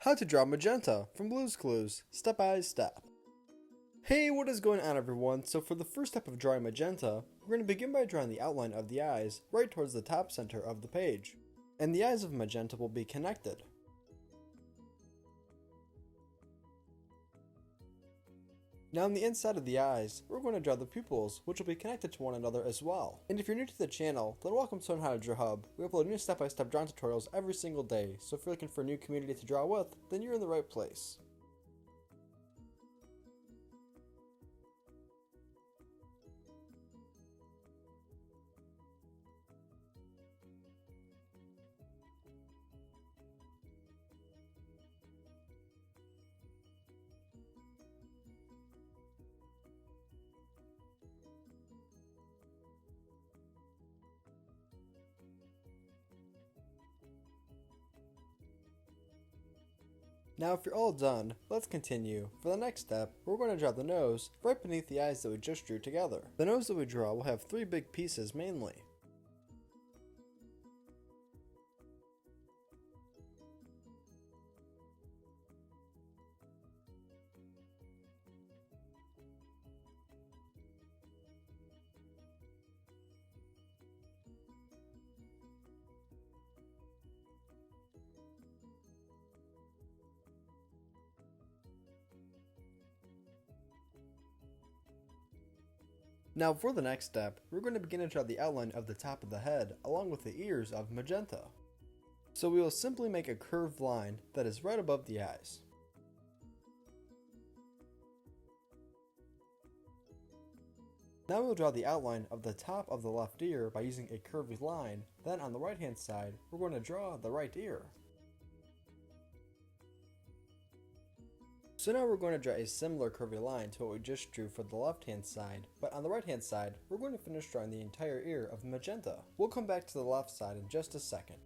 How to draw magenta from Blue's Clues, step by step. Hey, what is going on everyone? So for the first step of drawing magenta, we're going to begin by drawing the outline of the eyes right towards the top center of the page. And the eyes of magenta will be connected. Now on the inside of the eyes, we're going to draw the pupils, which will be connected to one another as well. And if you're new to the channel, then welcome to Learn How to Draw Hub. We upload new step-by-step drawing tutorials every single day, so if you're looking for a new community to draw with, then you're in the right place. Now if you're all done, let's continue. For the next step, we're going to draw the nose right beneath the eyes that we just drew together. The nose that we draw will have three big pieces mainly. Now for the next step, we're going to begin to draw the outline of the top of the head along with the ears of magenta. So we will simply make a curved line that is right above the eyes. Now we'll draw the outline of the top of the left ear by using a curved line. Then on the right hand side, we're going to draw the right ear. So now we're going to draw a similar curvy line to what we just drew for the left hand side, but on the right hand side, we're going to finish drawing the entire ear of magenta. We'll come back to the left side in just a second.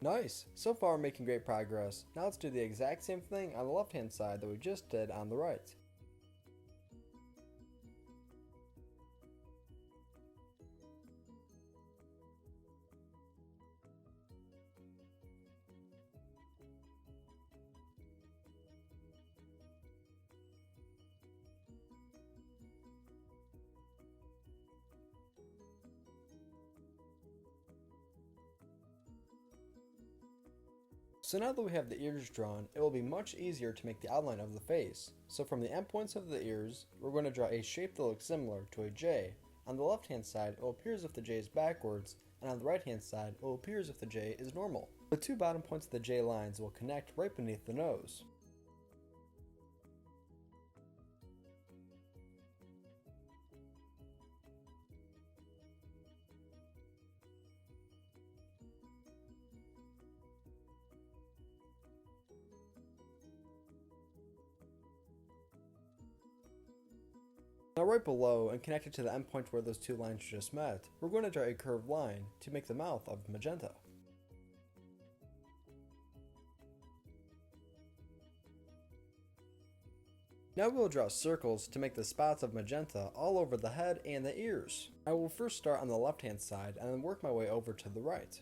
Nice! So far we're making great progress. Now let's do the exact same thing on the left hand side that we just did on the right. So now that we have the ears drawn, it will be much easier to make the outline of the face. So from the endpoints of the ears, we're going to draw a shape that looks similar to a J. On the left hand side, it will appear as if the J is backwards, and on the right hand side, it will appear as if the J is normal. The two bottom points of the J lines will connect right beneath the nose. Now right below and connected to the endpoint where those two lines just met, we're going to draw a curved line to make the mouth of magenta. Now we will draw circles to make the spots of magenta all over the head and the ears. I will first start on the left hand side and then work my way over to the right.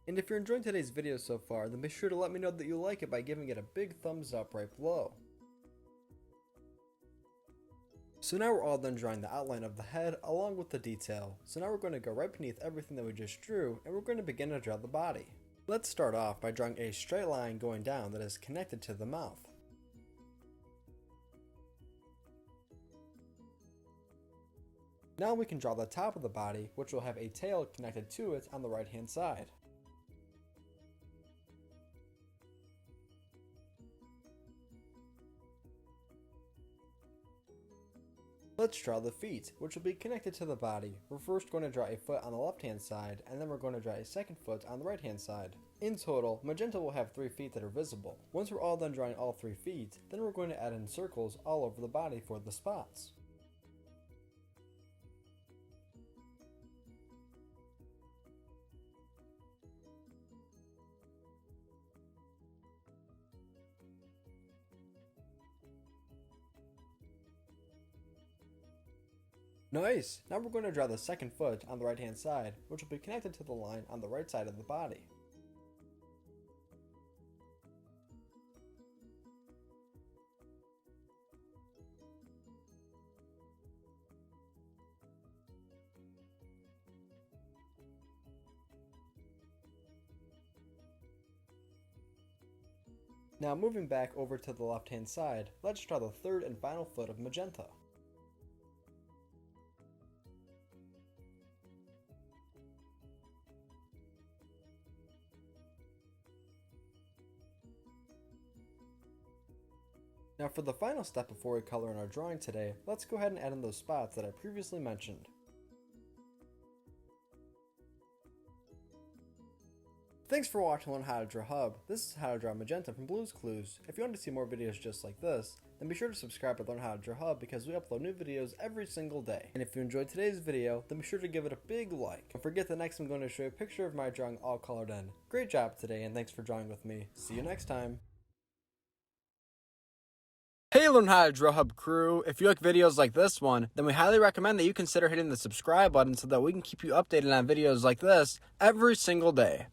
And if you're enjoying today's video so far, then be sure to let me know that you like it by giving it a big thumbs up right below. So now we're all done drawing the outline of the head along with the detail. So now we're going to go right beneath everything that we just drew and we're going to begin to draw the body. Let's start off by drawing a straight line going down that is connected to the mouth. Now we can draw the top of the body, which will have a tail connected to it on the right hand side. Let's draw the feet, which will be connected to the body. We're first going to draw a foot on the left hand side, and then we're going to draw a second foot on the right hand side. In total, Magenta will have 3 feet that are visible. Once we're all done drawing all 3 feet, then we're going to add in circles all over the body for the spots. Nice! Now we're going to draw the second foot on the right hand side, which will be connected to the line on the right side of the body. Now moving back over to the left hand side, let's draw the third and final foot of Magenta. Now for the final step before we color in our drawing today, let's go ahead and add in those spots that I previously mentioned. Thanks for watching Learn How to Draw Hub. This is How to Draw Magenta from Blue's Clues. If you want to see more videos just like this, then be sure to subscribe to Learn How to Draw Hub because we upload new videos every single day. And if you enjoyed today's video, then be sure to give it a big like. Don't forget that next I'm going to show you a picture of my drawing all colored in. Great job today and thanks for drawing with me. See you next time. Hey Learn How to Draw Hub crew, if you like videos like this one, then we highly recommend that you consider hitting the subscribe button so that we can keep you updated on videos like this every single day.